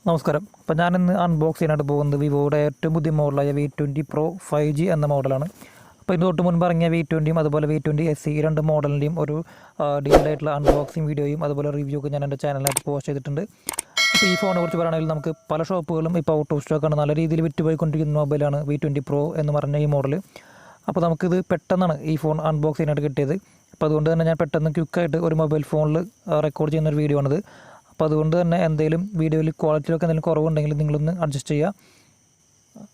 നമസ്കാരം. അപ്പോൾ ഞാനിന്ന് അൺബോക്സ് ചെയ്യാനായിട്ട് പോകുന്നത് വിവോയുടെ ഏറ്റവും പുതിയ മോഡലായ V20pro 5G എന്ന മോഡലാണ്. അപ്പോൾ ഇതിന് തൊട്ട് മുൻപ് ഇറങ്ങിയ V20യും അതുപോലെ V20 SE ഈ രണ്ട് മോഡലിൻ്റെയും ഒരു ഡീറ്റെയിൽ ആയിട്ടുള്ള അൺബോക്സിങ് വീഡിയോയും അതുപോലെ റിവ്യൂ ഒക്കെ ഞാൻ എൻ്റെ ചാനലിലായിട്ട് പോസ്റ്റ് ചെയ്തിട്ടുണ്ട്. അപ്പോൾ ഈ ഫോണിനെ കുറിച്ച് പറയുകയാണെങ്കിൽ നമുക്ക് പല ഷോപ്പുകളും ഇപ്പോൾ ഔട്ട് ഓഫ് സ്റ്റോക്കാണ്, നല്ല രീതിയിൽ വിറ്റുപോയിക്കൊണ്ടിരിക്കുന്ന മൊബൈലാണ് V20pro എന്ന് പറഞ്ഞ ഈ മോഡൽ. അപ്പോൾ നമുക്കിത് പെട്ടെന്നാണ് ഈ ഫോൺ അൺബോക്സ് ചെയ്യാനായിട്ട് കിട്ടിയത്. അപ്പോൾ അതുകൊണ്ട് തന്നെ ഞാൻ പെട്ടെന്ന് ക്വിക്കായിട്ട് ഒരു മൊബൈൽ ഫോണിൽ റെക്കോർഡ് ചെയ്യുന്നൊരു വീഡിയോ ആണിത്. അപ്പോൾ അതുകൊണ്ട് തന്നെ എന്തെങ്കിലും വീഡിയോയിൽ ക്വാളിറ്റിയിലൊക്കെ എന്തെങ്കിലും കുറവുണ്ടെങ്കിൽ നിങ്ങളൊന്ന് അഡ്ജസ്റ്റ് ചെയ്യുക.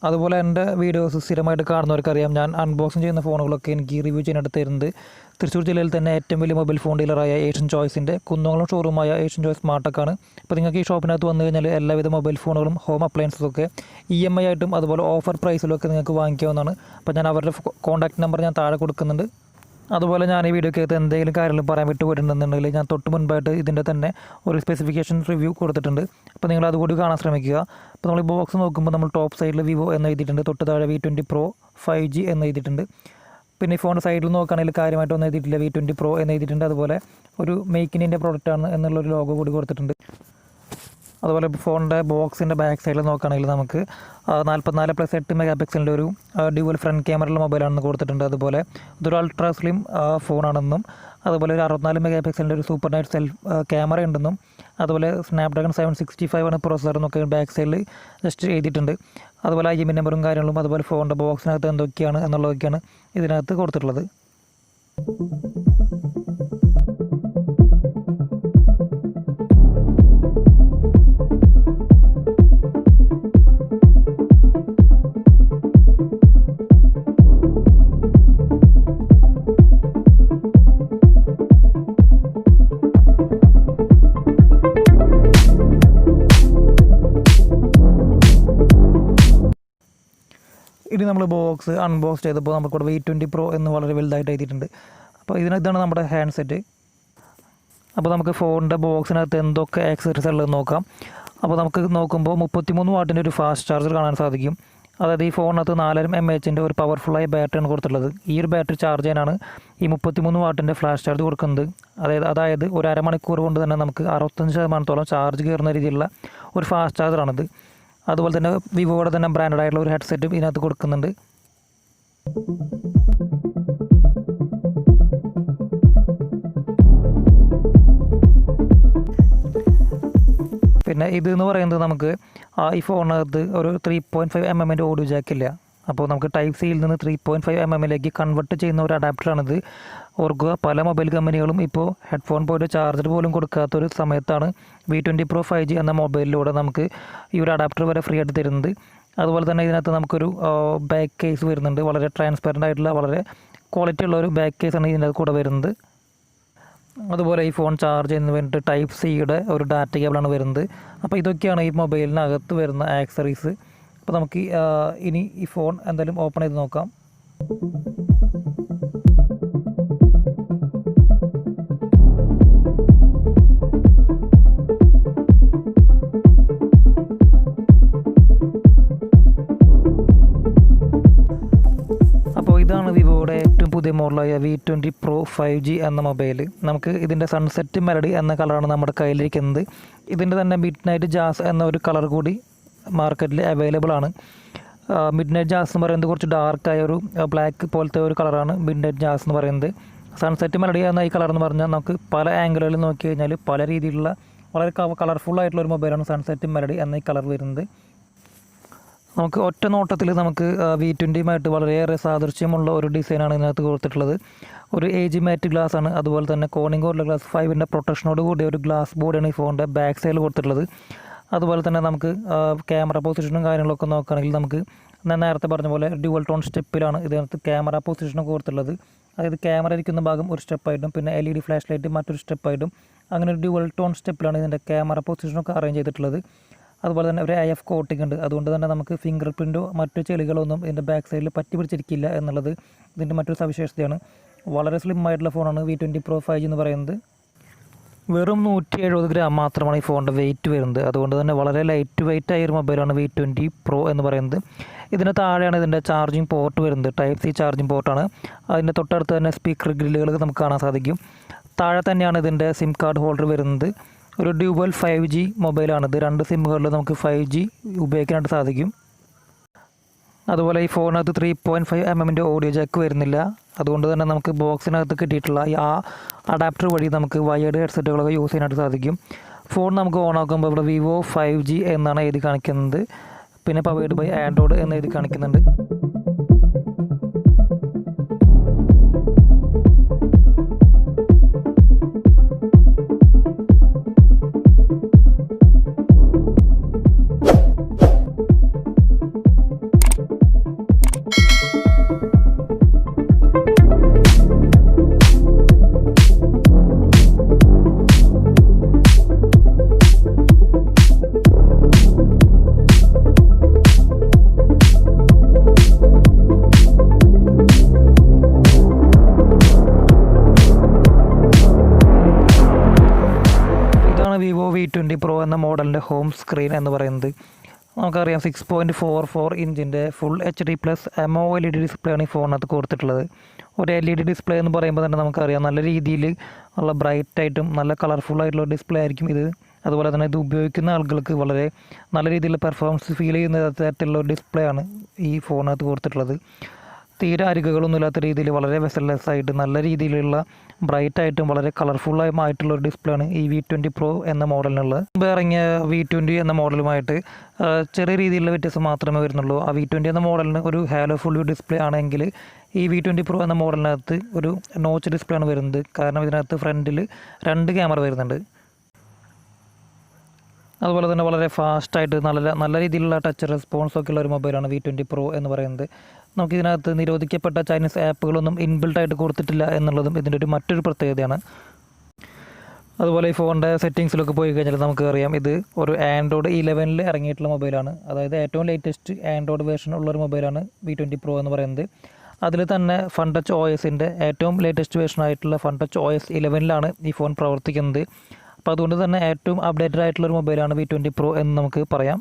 അതുപോലെ എൻ്റെ വീഡിയോസ് സ്ഥിരമായിട്ട് കാണുന്നവർക്കറിയാം, ഞാൻ അൺബോക്സിങ് ചെയ്യുന്ന ഫോണുകളൊക്കെ എനിക്ക് റിവ്യൂ ചെയ്യാനായിട്ട് തരുന്നത് തൃശ്ശൂർ ജില്ലയിൽ തന്നെ ഏറ്റവും വലിയ മൊബൈൽ ഫോൺ ഡീലറായ ഏഷ്യൻ ചോയ്സിൻ്റെ കുന്നംകുളം ഷോറൂമായ ഏഷ്യൻ ചോയ്സ് സ്മാർട്ടെക്കാണ്. അപ്പോൾ നിങ്ങൾക്ക് ഈ ഷോപ്പിനകത്ത് വന്നു കഴിഞ്ഞാൽ എല്ലാവിധ മൊബൈൽ ഫോണുകളും ഹോം അപ്ലയൻസസൊക്കെ EMI ആയിട്ടും അതുപോലെ ഓഫർ പ്രൈസിലൊക്കെ നിങ്ങൾക്ക് വാങ്ങിക്കാവുന്നതാണ്. അപ്പോൾ ഞാൻ അവരുടെ കോൺടാക്ട് നമ്പർ ഞാൻ താഴെ കൊടുക്കുന്നുണ്ട്. അതുപോലെ ഞാൻ ഈ വീഡിയോക്കകത്ത് എന്തെങ്കിലും കാര്യങ്ങൾ പറയാൻ വിട്ടുപോയിട്ടുണ്ടെന്നുണ്ടെങ്കിൽ ഞാൻ തൊട്ട് മുൻപായിട്ട് ഇതിൻ്റെ തന്നെ ഒരു സ്പെസിഫിക്കേഷൻ റിവ്യൂ കൊടുത്തിട്ടുണ്ട്. അപ്പോൾ നിങ്ങൾ അതുകൂടി കാണാൻ ശ്രമിക്കുക. അപ്പോൾ നമ്മൾ ഈ ബോക്സ് നോക്കുമ്പോൾ നമ്മൾ ടോപ്പ് സൈഡിൽ വിവോ എന്ന് എഴുതിയിട്ടുണ്ട്, തൊട്ട് താഴെ V20pro 5G എന്ന് എഴുതിയിട്ടുണ്ട്. പിന്നെ ഈ ഫോണിൻ്റെ സൈഡിൽ നോക്കുകയാണെങ്കിൽ കാര്യമായിട്ടൊന്നും എഴുതിയിട്ടില്ല, V20pro എന്ന് എഴുതിയിട്ടുണ്ട്. അതുപോലെ ഒരു മേക്ക് ഇൻ ഇന്ത്യ പ്രോഡക്റ്റാണ് എന്നുള്ളൊരു ലോഗോ കൂടി കൊടുത്തിട്ടുണ്ട്. അതുപോലെ ഫോണിൻ്റെ ബോക്സിൻ്റെ ബാക്ക് സൈഡിൽ നോക്കുകയാണെങ്കിൽ നമുക്ക് 44+8 മെഗാപിക്സലിൻ്റെ ഒരു ഡ്യുവൽ ഫ്രണ്ട് ക്യാമറയുള്ള മൊബൈലാണെന്ന് കൊടുത്തിട്ടുണ്ട്. അതുപോലെ ഇതൊരു അൾട്രാ സ്ലിം ഫോണാണെന്നും അതുപോലെ ഒരു 64 മെഗാപിക്സലിൻ്റെ ഒരു സൂപ്പർ നൈറ്റ് സെൽഫ് ക്യാമറ ഉണ്ടെന്നും അതുപോലെ സ്നാപ്ഡ്രാഗൺ 765 ആണ് പ്രോസസ്സർ എന്നൊക്കെ ബാക്ക് സൈഡിൽ ജസ്റ്റ് എഴുതിയിട്ടുണ്ട്. അതുപോലെ IMEI നമ്പറും കാര്യങ്ങളും അതുപോലെ ഫോണിൻ്റെ ബോക്സിനകത്ത് എന്തൊക്കെയാണ് എന്നുള്ളതൊക്കെയാണ് ഇതിനകത്ത് കൊടുത്തിട്ടുള്ളത്. ഇനി നമ്മൾ ബോക്സ് അൺബോക്സ് ചെയ്തപ്പോൾ നമുക്കിവിടെ V20pro എന്ന് വളരെ വലുതായിട്ട് എഴുതിയിട്ടുണ്ട്. അപ്പോൾ ഇതാണ് നമ്മുടെ ഹാൻഡ് സെറ്റ്. അപ്പോൾ നമുക്ക് ഫോണിൻ്റെ ബോക്സിനകത്ത് എന്തൊക്കെ ആക്സസറീസ് ഉള്ളതെന്ന് നോക്കാം. അപ്പോൾ നമുക്ക് നോക്കുമ്പോൾ 33 വാട്ടിൻ്റെ ഒരു ഫാസ്റ്റ് ചാർജർ കാണാൻ സാധിക്കും. അതായത് ഈ ഫോണിനകത്ത് 4000 mAh ഒരു പവർഫുള്ളായ ബാറ്ററിയാണ് കൊടുത്തിട്ടുള്ളത്. ഈ ഒരു ബാറ്ററി ചാർജ് ചെയ്യാനാണ് ഈ 33 വാട്ടിൻ്റെ ഫ്ലാഷ് ചാർജ് കൊടുക്കുന്നത്. അതായത് ഒരു അരമണിക്കൂർ കൊണ്ട് തന്നെ നമുക്ക് 65% ചാർജ് കയറുന്ന രീതിയിലുള്ള ഒരു ഫാസ്റ്റ് ചാർജറാണിത്. അതുപോലെ തന്നെ വിവോയുടെ തന്നെ ബ്രാൻഡഡ് ആയിട്ടുള്ള ഒരു ഹെഡ്സെറ്റും ഇതിനകത്ത് കൊടുക്കുന്നുണ്ട്. പിന്നെ ഇതെന്ന് പറയുന്നത് നമുക്ക് ഈ ഫോണിനകത്ത് ഒരു 3.5 mm ഓഡിയോ ജാക്കില്ല. അപ്പോൾ നമുക്ക് ടൈപ്പ് സിയിൽ നിന്ന് 3.5 mm കൺവെർട്ട് ചെയ്യുന്ന ഒരു അഡാപ്റ്ററാണിത്. ഓർക്കുക, പല മൊബൈൽ കമ്പനികളും ഇപ്പോൾ ഹെഡ്ഫോൺ പോയിട്ട് ചാർജർ പോലും കൊടുക്കാത്തൊരു സമയത്താണ് V20pro 5G എന്ന മൊബൈലിലൂടെ നമുക്ക് ഈ ഒരു അഡാപ്റ്റർ വരെ ഫ്രീ ആയിട്ട് തരുന്നത്. അതുപോലെ തന്നെ ഇതിനകത്ത് നമുക്കൊരു ബാക്ക് കേസ് വരുന്നുണ്ട്. വളരെ ട്രാൻസ്പെറൻ്റ് ആയിട്ടുള്ള വളരെ ക്വാളിറ്റി ഉള്ള ഒരു ബാക്ക് കേസാണ് ഇതിനകത്ത് കൂടെ വരുന്നത്. അതുപോലെ ഈ ഫോൺ ചാർജ് ചെയ്യുന്നതിന് വേണ്ടിയിട്ട് ടൈപ്പ് സിയുടെ ഒരു ഡാറ്റ കേബിളാണ് വരുന്നത്. അപ്പോൾ ഇതൊക്കെയാണ് ഈ മൊബൈലിനകത്ത് വരുന്ന ആക്സറീസ്. അപ്പോൾ നമുക്ക് ഇനി ഈ ഫോൺ എന്തായാലും ഓപ്പൺ ചെയ്ത് നോക്കാം. ഇതാണ് വിവോയുടെ ഏറ്റവും പുതിയ മോഡലായ V20pro 5G എന്ന മൊബൈൽ. നമുക്ക് ഇതിൻ്റെ സൺസെറ്റ് മെലഡി എന്ന കളറാണ് നമ്മുടെ കയ്യിലിരിക്കുന്നത്. ഇതിൻ്റെ തന്നെ മിഡ് നൈറ്റ് ജാസ് എന്ന ഒരു കളർ കൂടി മാർക്കറ്റിൽ അവൈലബിൾ ആണ്. മിഡ് നൈറ്റ് ജാസ് എന്ന് പറയുന്നത് കുറച്ച് ഡാർക്കായ ഒരു ബ്ലാക്ക് പോലത്തെ ഒരു കളറാണ് മിഡ് നൈറ്റ് ജാസ് എന്ന് പറയുന്നത്. സൺസെറ്റ് മെലഡി എന്ന ഈ കളർ എന്ന് പറഞ്ഞാൽ നമുക്ക് പല ആംഗിളുകളിൽ നോക്കി കഴിഞ്ഞാൽ പല രീതിയിലുള്ള വളരെ കളർഫുള്ളായിട്ടുള്ള ഒരു മൊബൈലാണ് സൺസെറ്റ് മെലഡി എന്ന ഈ കളർ വരുന്നത്. നമുക്ക് ഒറ്റ നോട്ടത്തിൽ നമുക്ക് V20യുമായിട്ട് വളരെയേറെ സാദൃശ്യമുള്ള ഒരു ഡിസൈനാണ് ഇതിനകത്ത് കൊടുത്തിട്ടുള്ളത്. ഒരു AG മാറ്റ് ഗ്ലാസ് ആണ്. അതുപോലെ തന്നെ കോണിംഗ് ഗോൾഡ് ഗ്ലാസ് 5ൻ്റെ പ്രൊട്ടക്ഷനോട് കൂടിയ ഒരു ഗ്ലാസ് ബോർഡാണ് ഈ ഫോണിൻ്റെ ബാക്ക് സൈഡിൽ കൊടുത്തിട്ടുള്ളത്. അതുപോലെ തന്നെ നമുക്ക് ക്യാമറ പൊസിഷനും കാര്യങ്ങളൊക്കെ നോക്കുകയാണെങ്കിൽ നമുക്ക് ഞാൻ നേരത്തെ പറഞ്ഞ പോലെ ഡ്യുവൽ ടോൺ സ്റ്റെപ്പിലാണ് ഇതിനകത്ത് ക്യാമറ പൊസിഷനൊക്കെ കൊടുത്തിട്ടുള്ളത്. അതായത് ക്യാമറ ഇരിക്കുന്ന ഭാഗം ഒരു സ്റ്റെപ്പായിട്ടും പിന്നെ LED ഫ്ലാഷ് ലൈറ്റ് മറ്റൊരു സ്റ്റെപ്പായിട്ടും അങ്ങനെ ഒരു ഡ്യുവൽ ടോൺ സ്റ്റെപ്പിലാണ് ഇതിൻ്റെ ക്യാമറ പൊസിഷനൊക്കെ അറേഞ്ച് ചെയ്തിട്ടുള്ളത്. അതുപോലെ തന്നെ ഒരു IF കോട്ടിംഗ് ഉണ്ട്. അതുകൊണ്ട് തന്നെ നമുക്ക് ഫിംഗർ പ്രിൻറ്റോ മറ്റു ചെളികളൊന്നും ഇതിൻ്റെ ബാക്ക് സൈഡിൽ പറ്റി പിടിച്ചിരിക്കില്ല എന്നുള്ളത് ഇതിൻ്റെ മറ്റൊരു സവിശേഷതയാണ്. വളരെ സ്ലിം ആയിട്ടുള്ള ഫോണാണ് V20pro 5G എന്ന് പറയുന്നത്. വെറും 170 ഗ്രാം മാത്രമാണ് ഈ ഫോണിൻ്റെ വെയിറ്റ് വരുന്നത്. അതുകൊണ്ട് തന്നെ വളരെ ലൈറ്റ് വെയിറ്റ് ആയ ഒരു മൊബൈലാണ് V20pro എന്ന് പറയുന്നത്. ഇതിന് താഴെയാണ് ഇതിൻ്റെ ചാർജിങ് പോർട്ട് വരുന്നത്. ടൈപ്പ് സി ചാർജിങ് പോർട്ടാണ്. അതിൻ്റെ തൊട്ടടുത്ത് തന്നെ സ്പീക്കർ ഗ്രില്ലുകൾ നമുക്ക് കാണാൻ സാധിക്കും. താഴെ തന്നെയാണ് ഇതിൻ്റെ സിം കാർഡ് ഹോൾഡർ വരുന്നത്. ഒരു ഡ്യുവൽ 5G മൊബൈലാണിത്. 2 സിമ്മുകളിൽ നമുക്ക് 5G ഉപയോഗിക്കാനായിട്ട് സാധിക്കും. അതുപോലെ ഈ ഫോണിനകത്ത് 3.5mm ഓഡിയോ ജാക്ക് വരുന്നില്ല. അതുകൊണ്ട് തന്നെ നമുക്ക് ബോക്സിനകത്ത് കിട്ടിയിട്ടുള്ള ആ അഡാപ്റ്റർ വഴി നമുക്ക് വയേർഡ് ഹെഡ്സെറ്റുകളൊക്കെ യൂസ് ചെയ്യാനായിട്ട് സാധിക്കും. ഫോൺ നമുക്ക് ഓൺ ആക്കുമ്പോൾ ഇവിടെ Vivo 5G എന്നാണ് എഴുതി കാണിക്കുന്നത്. പിന്നെ പവേർഡ് ബൈ ആൻഡ്രോയിഡ് എന്ന് എഴുതി കാണിക്കുന്നുണ്ട്. Vivo V20pro എന്ന മോഡലിൻ്റെ ഹോം സ്ക്രീൻ എന്ന് പറയുന്നത് നമുക്കറിയാം 6.44 ഇഞ്ചിൻ്റെ ഫുൾ HD+ AMOLED ഡിസ്പ്ലേ ആണ് ഈ ഫോണിനകത്ത് കൊടുത്തിട്ടുള്ളത്. ഒരു LED ഡിസ്പ്ലേ എന്ന് പറയുമ്പോൾ തന്നെ നമുക്കറിയാം നല്ല രീതിയിൽ നല്ല ബ്രൈറ്റായിട്ടും നല്ല കളർഫുള്ളായിട്ടുള്ള ഡിസ്പ്ലേ ആയിരിക്കും ഇത്. അതുപോലെ തന്നെ ഇത് ഉപയോഗിക്കുന്ന ആളുകൾക്ക് വളരെ നല്ല രീതിയിലുള്ള പെർഫോമൻസ് ഫീൽ ചെയ്യുന്ന തരത്തിലുള്ള ഡിസ്പ്ലേ ആണ് ഈ ഫോണിനകത്ത് കൊടുത്തിട്ടുള്ളത്. തീരെ അരികുകളൊന്നും ഇല്ലാത്ത രീതിയിൽ വളരെ വെസൽലെസ് ആയിട്ട് നല്ല രീതിയിലുള്ള ബ്രൈറ്റായിട്ടും വളരെ കളർഫുള്ളായിട്ടുള്ള ഒരു ഡിസ്പ്ലേ ആണ് ഈ V20pro എന്ന മോഡലിനുള്ളത്. മുമ്പ് ഇറങ്ങിയ V20 എന്ന മോഡലുമായിട്ട് ചെറിയ രീതിയിലുള്ള വ്യത്യാസം മാത്രമേ വരുന്നുള്ളൂ. ആ V20 എന്ന മോഡലിന് ഒരു ഹാലോ ഫുൾ വ്യൂ ഡിസ്പ്ലേ ആണെങ്കിൽ ഈ V20pro എന്ന മോഡലിനകത്ത് ഒരു നോച്ച് ഡിസ്പ്ലേ ആണ് വരുന്നത്. കാരണം ഇതിനകത്ത് ഫ്രണ്ടിൽ 2 ക്യാമറ വരുന്നുണ്ട്. അതുപോലെ തന്നെ വളരെ ഫാസ്റ്റായിട്ട് നല്ല രീതിയിലുള്ള ടച്ച് റെസ്പോൺസ് ഒക്കെ ഉള്ള ഒരു മൊബൈലാണ് V20pro എന്ന് പറയുന്നത്. നമുക്കിതിനകത്ത് നിരോധിക്കപ്പെട്ട ചൈനീസ് ആപ്പുകളൊന്നും ഇൻബിൽട്ടായിട്ട് കൊടുത്തിട്ടില്ല എന്നുള്ളതും ഇതിൻ്റെ മറ്റൊരു പ്രത്യേകതയാണ്. അതുപോലെ ഈ ഫോണിൻ്റെ സെറ്റിങ്സിലൊക്കെ പോയി കഴിഞ്ഞാൽ നമുക്ക് അറിയാം ഇത് ഒരു ആൻഡ്രോയിഡ് 11 ഇറങ്ങിയിട്ടുള്ള മൊബൈലാണ്. അതായത് ഏറ്റവും ലേറ്റസ്റ്റ് ആൻഡ്രോയിഡ് വേർഷൻ ഉള്ളൊരു മൊബൈലാണ് V20pro എന്ന് പറയുന്നത്. അതിൽ തന്നെ ഫൺടച്ച് OSൻ്റെ ഏറ്റവും ലേറ്റസ്റ്റ് വേർഷനായിട്ടുള്ള ഫൺടച്ച് OS 11 ഈ ഫോൺ പ്രവർത്തിക്കുന്നത്. അപ്പോൾ അതുകൊണ്ട് തന്നെ ഏറ്റവും അപ്ഡേറ്റഡ് ആയിട്ടുള്ളൊരു മൊബൈലാണ് V20pro എന്ന് നമുക്ക് പറയാം.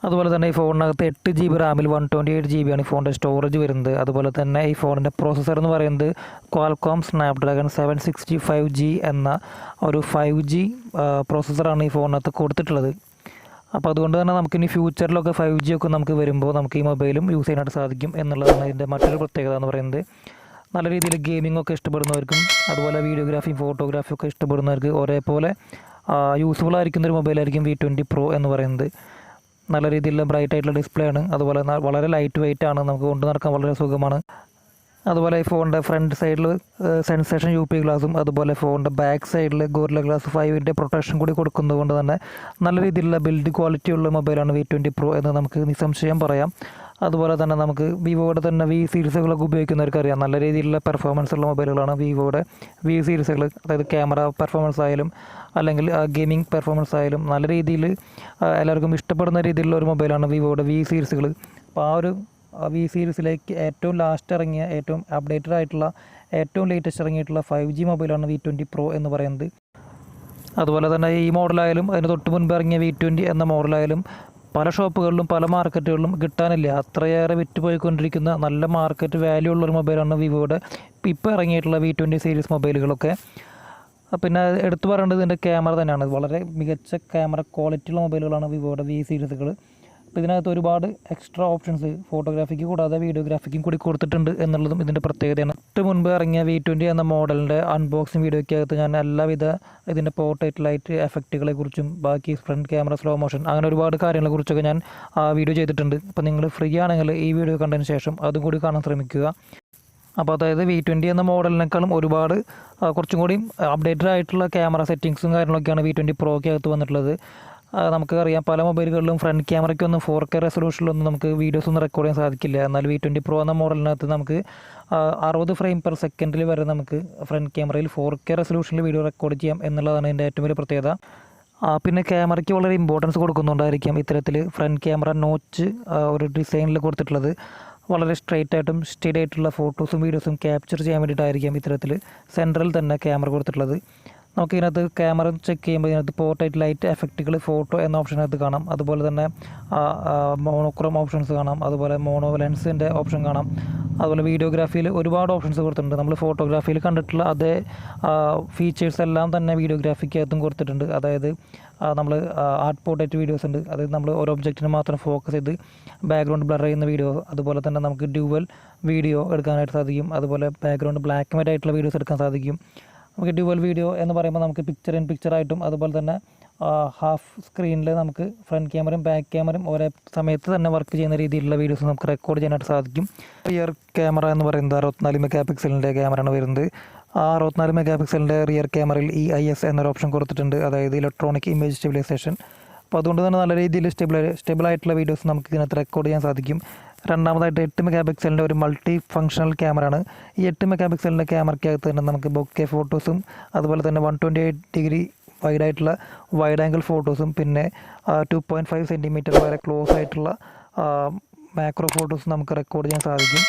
അതുപോലെ തന്നെ ഈ ഫോണിനകത്ത് 8GB റാമിൽ 128GB ആണ് ഈ ഫോണിൻ്റെ സ്റ്റോറേജ് വരുന്നത്. അതുപോലെ തന്നെ ഈ ഫോണിൻ്റെ പ്രോസസ്സർ എന്ന് പറയുന്നത് Qualcomm Snapdragon 765G എന്ന ഒരു 5G പ്രോസസ്സറാണ് ഈ ഫോണിനകത്ത് കൊടുത്തിട്ടുള്ളത്. അപ്പോൾ അതുകൊണ്ട് തന്നെ നമുക്കിനി ഫ്യൂച്ചറിലൊക്കെ 5G ഒക്കെ നമുക്ക് വരുമ്പോൾ നമുക്ക് ഈ മൊബൈലും യൂസ് ചെയ്യാനായിട്ട് സാധിക്കും എന്നുള്ളതാണ് ഇതിൻ്റെ മറ്റൊരു പ്രത്യേകത എന്ന് പറയുന്നത്. നല്ല രീതിയിൽ ഗെയിമിംഗ് ഒക്കെ ഇഷ്ടപ്പെടുന്നവർക്കും അതുപോലെ വീഡിയോഗ്രാഫിയും ഫോട്ടോഗ്രാഫിയും ഒക്കെ ഇഷ്ടപ്പെടുന്നവർക്ക് ഒരേപോലെ യൂസ്ഫുൾ ആയിരിക്കുന്ന ഒരു മൊബൈലായിരിക്കും V20pro എന്ന് പറയുന്നത്. നല്ല രീതിയിലുള്ള ബ്രൈറ്റ് ആയിട്ടുള്ള ഡിസ്പ്ലേ ആണ്. അതുപോലെ വളരെ ലൈറ്റ് വെയിറ്റ് ആണ്, നമുക്ക് കൊണ്ടു നടക്കാൻ വളരെ സുഖമാണ്. അതുപോലെ ഈ ഫോണിൻ്റെ ഫ്രണ്ട് സൈഡിൽ സെൻസേഷൻ UP ഗ്ലാസും അതുപോലെ ഫോണിൻ്റെ ബാക്ക് സൈഡിൽ ഗോറില്ല ഗ്ലാസ് 5ൻ്റെ പ്രൊട്ടക്ഷൻ കൂടി കൊടുക്കുന്നത് കൊണ്ട് തന്നെ നല്ല രീതിയിലുള്ള ബിൽഡ് ക്വാളിറ്റി ഉള്ള മൊബൈലാണ് V20pro എന്ന് നമുക്ക് നിസ്സംശയം പറയാം. അതുപോലെ തന്നെ നമുക്ക് വിവോയുടെ തന്നെ V സീരീസുകളൊക്കെ ഉപയോഗിക്കുന്നവർക്കറിയാം നല്ല രീതിയിലുള്ള പെർഫോമൻസ് ഉള്ള മൊബൈലുകളാണ് വിവോയുടെ V സീരീസുകൾ. അതായത് ക്യാമറ പെർഫോമൻസ് ആയാലും അല്ലെങ്കിൽ ഗെയിമിംഗ് പെർഫോമൻസ് ആയാലും നല്ല രീതിയിൽ എല്ലാവർക്കും ഇഷ്ടപ്പെടുന്ന രീതിയിലുള്ള ഒരു മൊബൈലാണ് വിവോയുടെ V സീരീസുകൾ. അപ്പോൾ ആ ഒരു V സീരീസിലേക്ക് ഏറ്റവും ലാസ്റ്റ് ഇറങ്ങിയ ഏറ്റവും അപ്ഡേറ്റഡ് ആയിട്ടുള്ള ഏറ്റവും ലേറ്റസ്റ്റ് ഇറങ്ങിയിട്ടുള്ള 5G മൊബൈലാണ് V20pro എന്ന് പറയുന്നത്. അതുപോലെ തന്നെ ഈ മോഡലായാലും അതിന് തൊട്ട് മുൻപ് ഇറങ്ങിയ V20 എന്ന മോഡലായാലും പല ഷോപ്പുകളിലും പല മാർക്കറ്റുകളിലും കിട്ടാനില്ല. അത്രയേറെ വിറ്റുപോയിക്കൊണ്ടിരിക്കുന്ന നല്ല മാർക്കറ്റ് വാല്യൂ ഉള്ളൊരു മൊബൈലാണ് വിവോയുടെ ഇപ്പോൾ ഇറങ്ങിയിട്ടുള്ള V20 സീരീസ് മൊബൈലുകളൊക്കെ. പിന്നെ എടുത്തു പറയേണ്ടത് ഇതിൻ്റെ ക്യാമറ തന്നെയാണ്. വളരെ മികച്ച ക്യാമറ ക്വാളിറ്റിയുള്ള മൊബൈലുകളാണ് വിവോയുടെ V സീരീസുകൾ. അപ്പോൾ ഇതിനകത്ത് ഒരുപാട് എക്സ്ട്രാ ഓപ്ഷൻസ് ഫോട്ടോഗ്രാഫിക്ക് കൂടാതെ വീഡിയോഗ്രാഫിക്കും കൂടി കൊടുത്തിട്ടുണ്ട് എന്നുള്ളതും ഇതിൻ്റെ പ്രത്യേകതയാണ്. തൊട്ട് മുൻപ് ഇറങ്ങിയ V20 എന്ന മോഡലിൻ്റെ അൺബോക്സിങ് വീഡിയോയ്ക്കകത്ത് ഞാൻ എല്ലാവിധ ഇതിൻ്റെ പോർട്രേറ്റ് ലൈറ്റ് എഫക്റ്റുകളെക്കുറിച്ചും ബാക്കി ഫ്രണ്ട് ക്യാമറ സ്ലോ മോഷൻ അങ്ങനെ ഒരുപാട് കാര്യങ്ങളെക്കുറിച്ചൊക്കെ ഞാൻ വീഡിയോ ചെയ്തിട്ടുണ്ട്. അപ്പോൾ നിങ്ങൾ ഫ്രീ ആണെങ്കിൽ ഈ വീഡിയോ കണ്ടതിന് ശേഷം അതും കൂടി കാണാൻ ശ്രമിക്കുക. അപ്പോൾ അതായത് V20 എന്ന മോഡലിനേക്കാളും ഒരുപാട് കുറച്ചും കൂടി അപ്ഡേറ്റഡ് ആയിട്ടുള്ള ക്യാമറ സെറ്റിങ്സും കാര്യങ്ങളൊക്കെയാണ് V20proക്കകത്ത് വന്നിട്ടുള്ളത്. നമുക്കറിയാം പല മൊബൈലുകളിലും ഫ്രണ്ട് ക്യാമറയ്ക്കൊന്നും 4K റെസൊല്യൂഷനിലൊന്നും നമുക്ക് വീഡിയോസൊന്നും റെക്കോർഡ് ചെയ്യാൻ സാധിക്കില്ല. എന്നാൽ V20pro എന്ന മോഡലിനകത്ത് നമുക്ക് 60 ഫ്രെയിം/സെക്കൻഡിൽ വരെ നമുക്ക് ഫ്രണ്ട് ക്യാമറയിൽ 4K റെസൊല്യൂഷനിൽ വീഡിയോ റെക്കോർഡ് ചെയ്യാം എന്നുള്ളതാണ് ഇതിൻ്റെ ഏറ്റവും വലിയ പ്രത്യേകത. പിന്നെ ക്യാമറയ്ക്ക് വളരെ ഇമ്പോർട്ടൻസ് കൊടുക്കുന്നുണ്ടായിരിക്കാം ഇത്തരത്തിൽ ഫ്രണ്ട് ക്യാമറ നോച്ച് ഒരു ഡിസൈനിൽ കൊടുത്തിട്ടുള്ളത്. വളരെ സ്ട്രെയിറ്റ് ആയിട്ടും സ്റ്റഡി ആയിട്ടുള്ള ഫോട്ടോസും വീഡിയോസും ക്യാപ്ചർ ചെയ്യാൻ വേണ്ടിയിട്ടായിരിക്കാം ഇത്തരത്തിൽ സെൻട്രൽ തന്നെ ക്യാമറ കൊടുത്തിട്ടുള്ളത്. നമുക്കിതിനകത്ത് ക്യാമറ ചെക്ക് ചെയ്യുമ്പോൾ ഇതിനകത്ത് പോർട്രേറ്റ് ലൈറ്റ് എഫക്റ്റുകൾ ഫോട്ടോ എന്ന ഓപ്ഷനകത്ത് കാണാം. അതുപോലെ തന്നെ മോണോക്രോം ഓപ്ഷൻസ് കാണാം, അതുപോലെ മോണോ ലെൻസിൻ്റെ ഓപ്ഷൻ കാണാം. അതുപോലെ വീഡിയോഗ്രാഫിയിൽ ഒരുപാട് ഓപ്ഷൻസ് കൊടുത്തിട്ടുണ്ട്. നമ്മൾ ഫോട്ടോഗ്രാഫിയിൽ കണ്ടിട്ടുള്ള അതേ ഫീച്ചേഴ്സ് എല്ലാം തന്നെ വീഡിയോഗ്രാഫിക്കകത്തും കൊടുത്തിട്ടുണ്ട്. അതായത് നമ്മൾ ആർട്ട് പോർട്രേറ്റ് വീഡിയോസ് ഉണ്ട്, അതായത് നമ്മൾ ഒരു ഒബ്ജക്റ്റിന് മാത്രം ഫോക്കസ് ചെയ്ത് ബാക്ക്ഗ്രൗണ്ട് ബ്ലർ ചെയ്യുന്ന വീഡിയോ. അതുപോലെ തന്നെ നമുക്ക് ഡ്യുവൽ വീഡിയോ എടുക്കാനായിട്ട് സാധിക്കും. അതുപോലെ ബാക്ക്ഗ്രൗണ്ട് ബ്ലാക്ക് ആൻഡ് വൈറ്റ് ആയിട്ടുള്ള വീഡിയോസ് എടുക്കാൻ സാധിക്കും. നമുക്ക് ഡ്യുവൽ വീഡിയോ എന്ന് പറയുമ്പോൾ നമുക്ക് പിക്ചർ ഇൻ പിക്ചറായിട്ടും അതുപോലെ തന്നെ ഹാഫ് സ്ക്രീനിൽ നമുക്ക് ഫ്രണ്ട് ക്യാമറയും ബാക്ക് ക്യാമറയും ഒരേ സമയത്ത് തന്നെ വർക്ക് ചെയ്യുന്ന രീതിയിലുള്ള വീഡിയോസ് നമുക്ക് റെക്കോർഡ് ചെയ്യാനായിട്ട് സാധിക്കും. റിയർ ക്യാമറ എന്ന് പറയുന്നത് 64 മെഗാ പിക്സലിൻ്റെ ക്യാമറയാണ് വരുന്നത്. 64 മെഗാ പിക്സലിൻ്റെ റിയർ ക്യാമറയിൽ EIS എന്നൊരു ഓപ്ഷൻ കൊടുത്തിട്ടുണ്ട്, അതായത് ഇലക്ട്രോണിക് ഇമേജ് സ്റ്റെബിലൈസേഷൻ. അപ്പോൾ അതുകൊണ്ട് തന്നെ നല്ല രീതിയിൽ സ്റ്റെബിളായിട്ടുള്ള വീഡിയോസ് നമുക്ക് ഇതിനകത്ത് റെക്കോർഡ് ചെയ്യാൻ സാധിക്കും. രണ്ടാമതായിട്ട് 8 മെഗാ പിക്സലിൻ്റെ ഒരു മൾട്ടി ഫങ്ഷണൽ ക്യാമറയാണ്. ഈ 8 മെഗാ പിക്സലിൻ്റെ ക്യാമറയ്ക്കകത്ത് തന്നെ നമുക്ക് ബൊക്കെ ഫോട്ടോസും അതുപോലെ തന്നെ 128 ഡിഗ്രി വൈഡായിട്ടുള്ള വൈഡ് ആംഗിൾ ഫോട്ടോസും പിന്നെ 2.5 സെൻറ്റിമീറ്റർ വരെ ക്ലോസ് ആയിട്ടുള്ള മാക്രോ ഫോട്ടോസും നമുക്ക് റെക്കോർഡ് ചെയ്യാൻ സാധിക്കും.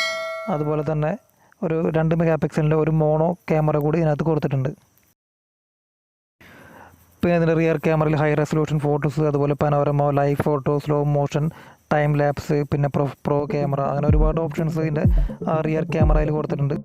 അതുപോലെ തന്നെ ഒരു 2 മെഗാ പിക്സലിൻ്റെ ഒരു മോണോ ക്യാമറ കൂടി ഇതിനകത്ത് കൊടുത്തിട്ടുണ്ട്. പിന്നെ ഇതിൻ്റെ റിയർ ക്യാമറയിൽ ഹൈ റെസൊല്യൂഷൻ ഫോട്ടോസ്, അതുപോലെ panorama, live photo, slow motion, time lapse, പിന്നെ പ്രോ ക്യാമറ, അങ്ങനെ ഒരുപാട് ഓപ്ഷൻസ് ഇതിൻ്റെ റിയർ ക്യാമറയിൽ കൊടുത്തിട്ടുണ്ട്.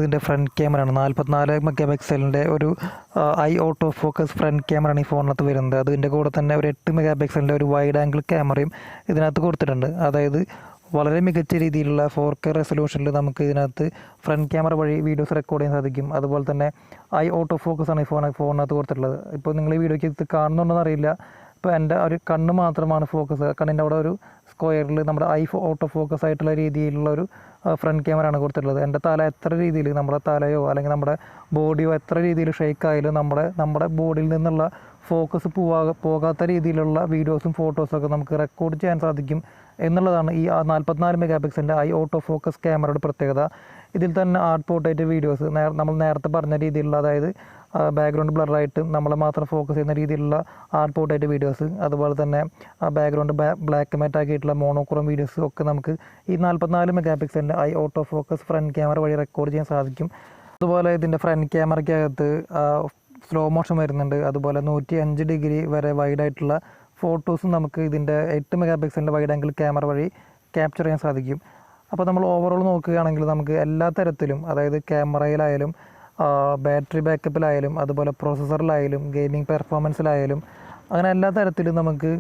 ഇതിൻ്റെ ഫ്രണ്ട് ക്യാമറയാണ്. 44 മെഗാ പിക്സലിൻ്റെ ഒരു ഐ ഓട്ടോ ഫോക്കസ് ഫ്രണ്ട് ക്യാമറയാണ് ഈ ഫോണിനകത്ത് വരുന്നത്. അതിൻ്റെ കൂടെ തന്നെ ഒരു 8 മെഗാ പിക്സലിൻ്റെ ഒരു വൈഡ് ആംഗിൾ ക്യാമറയും ഇതിനകത്ത് കൊടുത്തിട്ടുണ്ട്. അതായത് വളരെ മികച്ച രീതിയിലുള്ള 4K റെസൊല്യൂഷനിൽ നമുക്ക് ഇതിനകത്ത് ഫ്രണ്ട് ക്യാമറ വഴി വീഡിയോസ് റെക്കോർഡ് ചെയ്യാൻ സാധിക്കും. അതുപോലെ തന്നെ ഐ ഓട്ടോ ഫോക്കസാണ് ഈ ഫോണിനകത്ത് കൊടുത്തിട്ടുള്ളത്. ഇപ്പോൾ നിങ്ങൾ ഈ വീഡിയോയ്ക്ക് ഇത് കാണുന്നുണ്ടെന്ന് അറിയില്ല. ഇപ്പോൾ എൻ്റെ ഒരു കണ്ണ് മാത്രമാണ് ഫോക്കസ്, കണ്ണിൻ്റെ അവിടെ ഒരു സ്ക്വയറിൽ നമ്മുടെ ഓട്ടോ ഫോക്കസ് ആയിട്ടുള്ള രീതിയിലുള്ള ഒരു ഫ്രണ്ട് ക്യാമറയാണ് കൊടുത്തിട്ടുള്ളത്. എൻ്റെ തല എത്ര രീതിയിൽ, നമ്മുടെ തലയോ അല്ലെങ്കിൽ നമ്മുടെ ബോഡിയോ എത്ര രീതിയിൽ ഷേക്ക് ആയാലും നമ്മുടെ ബോഡിയിൽ നിന്നുള്ള ഫോക്കസ് പോകാത്ത രീതിയിലുള്ള വീഡിയോസും ഫോട്ടോസൊക്കെ നമുക്ക് റെക്കോർഡ് ചെയ്യാൻ സാധിക്കും എന്നുള്ളതാണ് ഈ 44 മെഗാ പിക്സലിൻ്റെ ഓട്ടോ ഫോക്കസ് ക്യാമറയുടെ പ്രത്യേകത. ഇതിൽ തന്നെ ആർട്ട് പോർട്രേറ്റ് വീഡിയോസ് നമ്മൾ നേരത്തെ പറഞ്ഞ രീതിയിലുള്ള, അതായത് ബാക്ക്ഗ്രൗണ്ട് ബ്ലറായിട്ട് നമ്മളെ മാത്രം ഫോക്കസ് ചെയ്യുന്ന രീതിയിലുള്ള ആർട്ട് പോർട്രേറ്റ് വീഡിയോസ്, അതുപോലെ തന്നെ ബാക്ക്ഗ്രൗണ്ട് ബ്ലാക്ക് ആൻഡ് വൈറ്റ് ആക്കിയിട്ടുള്ള മോണോക്രോം വീഡിയോസ് ഒക്കെ നമുക്ക് ഈ 44 മെഗാ പിക്സലിൻ്റെ ഓട്ടോ ഫോക്കസ് ഫ്രണ്ട് ക്യാമറ വഴി റെക്കോർഡ് ചെയ്യാൻ സാധിക്കും. അതുപോലെ ഇതിൻ്റെ ഫ്രണ്ട് ക്യാമറയ്ക്കകത്ത് സ്ലോ മോഷൻ വരുന്നുണ്ട്. അതുപോലെ 105 ഡിഗ്രി വരെ വൈഡായിട്ടുള്ള ഫോട്ടോസും നമുക്ക് ഇതിൻ്റെ 8 മെഗാ പിക്സലിൻ്റെ വൈഡ് ആംഗിൾ ക്യാമറ വഴി ക്യാപ്ചർ ചെയ്യാൻ സാധിക്കും. അപ്പോൾ നമ്മൾ ഓവറോൾ നോക്കുകയാണെങ്കിൽ നമുക്ക് എല്ലാ തരത്തിലും, അതായത് ക്യാമറയിലായാലും ബാറ്ററി ബാക്കപ്പിലായാലും അതുപോലെ പ്രോസസ്സറിലായാലും ഗെയിമിംഗ് പെർഫോമൻസിലായാലും അങ്ങനെ എല്ലാ തരത്തിലും നമുക്ക്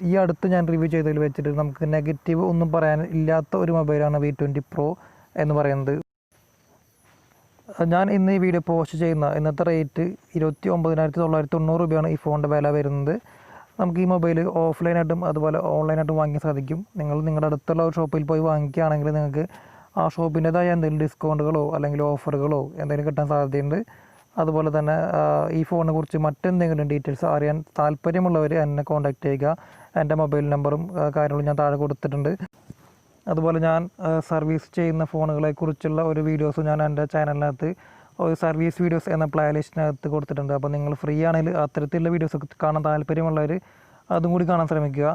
ഈ അടുത്ത് ഞാൻ റിവ്യൂ ചെയ്തതിൽ വെച്ചിട്ട് നമുക്ക് നെഗറ്റീവ് ഒന്നും പറയാൻ ഇല്ലാത്ത ഒരു മൊബൈലാണ് V20 Pro എന്ന് പറയുന്നത്. ഞാൻ ഇന്ന് ഈ വീഡിയോ പോസ്റ്റ് ചെയ്യുന്ന ഇന്നത്തെ റേറ്റ് 29,990 രൂപയാണ് ഈ ഫോണിൻ്റെ വില വരുന്നത്. നമുക്ക് ഈ മൊബൈൽ ഓഫ്ലൈനായിട്ടും അതുപോലെ ഓൺലൈനായിട്ടും വാങ്ങിക്കാൻ സാധിക്കും. നിങ്ങളുടെ അടുത്തുള്ള ഒരു ഷോപ്പിൽ പോയി വാങ്ങിക്കുകയാണെങ്കിൽ നിങ്ങൾക്ക് ആ ഷോപ്പിൻ്റെതായ എന്തെങ്കിലും ഡിസ്കൗണ്ടുകളോ അല്ലെങ്കിൽ ഓഫറുകളോ എന്തെങ്കിലും കിട്ടാൻ സാധ്യതയുണ്ട്. അതുപോലെ തന്നെ ഈ ഫോണിനെ കുറിച്ച് മറ്റെന്തെങ്കിലും ഡീറ്റെയിൽസ് അറിയാൻ താല്പര്യമുള്ളവർ എന്നെ കോൺടാക്റ്റ് ചെയ്യുക. എൻ്റെ മൊബൈൽ നമ്പറും കാര്യങ്ങളും ഞാൻ താഴെ കൊടുത്തിട്ടുണ്ട്. അതുപോലെ ഞാൻ സർവീസ് ചെയ്യുന്ന ഫോണുകളെക്കുറിച്ചുള്ള ഒരു വീഡിയോസ് ഞാൻ എൻ്റെ ചാനലിനകത്ത് ഒരു സർവീസ് വീഡിയോസ് എന്ന പ്ലേലിസ്റ്റിനകത്ത് കൊടുത്തിട്ടുണ്ട്. അപ്പോൾ നിങ്ങൾ ഫ്രീ ആണെങ്കിൽ അത്തരത്തിലുള്ള വീഡിയോസ് കാണാൻ താല്പര്യമുള്ളവർ അതും കൂടി കാണാൻ ശ്രമിക്കുക.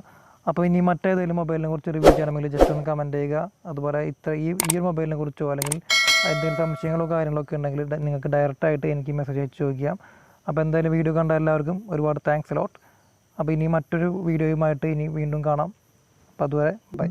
അപ്പോൾ ഇനി മറ്റേതെങ്കിലും മൊബൈലിനെ കുറിച്ച് റിവ്യൂ ചെയ്യണമെങ്കിൽ ജസ്റ്റ് ഒന്ന് കമൻറ്റ് ചെയ്യുക. അതുപോലെ ഈ ഒരു മൊബൈലിനെ കുറിച്ചോ അല്ലെങ്കിൽ എന്തെങ്കിലും സംശയങ്ങളോ കാര്യങ്ങളോ ഒക്കെ ഉണ്ടെങ്കിൽ നിങ്ങൾക്ക് ഡയറക്റ്റായിട്ട് എനിക്ക് മെസ്സേജ് അയച്ച് ചോദിക്കാം. അപ്പോൾ എന്തായാലും വീഡിയോ കണ്ട എല്ലാവർക്കും ഒരുപാട് താങ്ക്സ് ലോട്ട്. അപ്പോൾ ഇനി മറ്റൊരു വീഡിയോയുമായിട്ട് ഇനി വീണ്ടും കാണാം. അപ്പോൾ അതുവരെ ബൈ.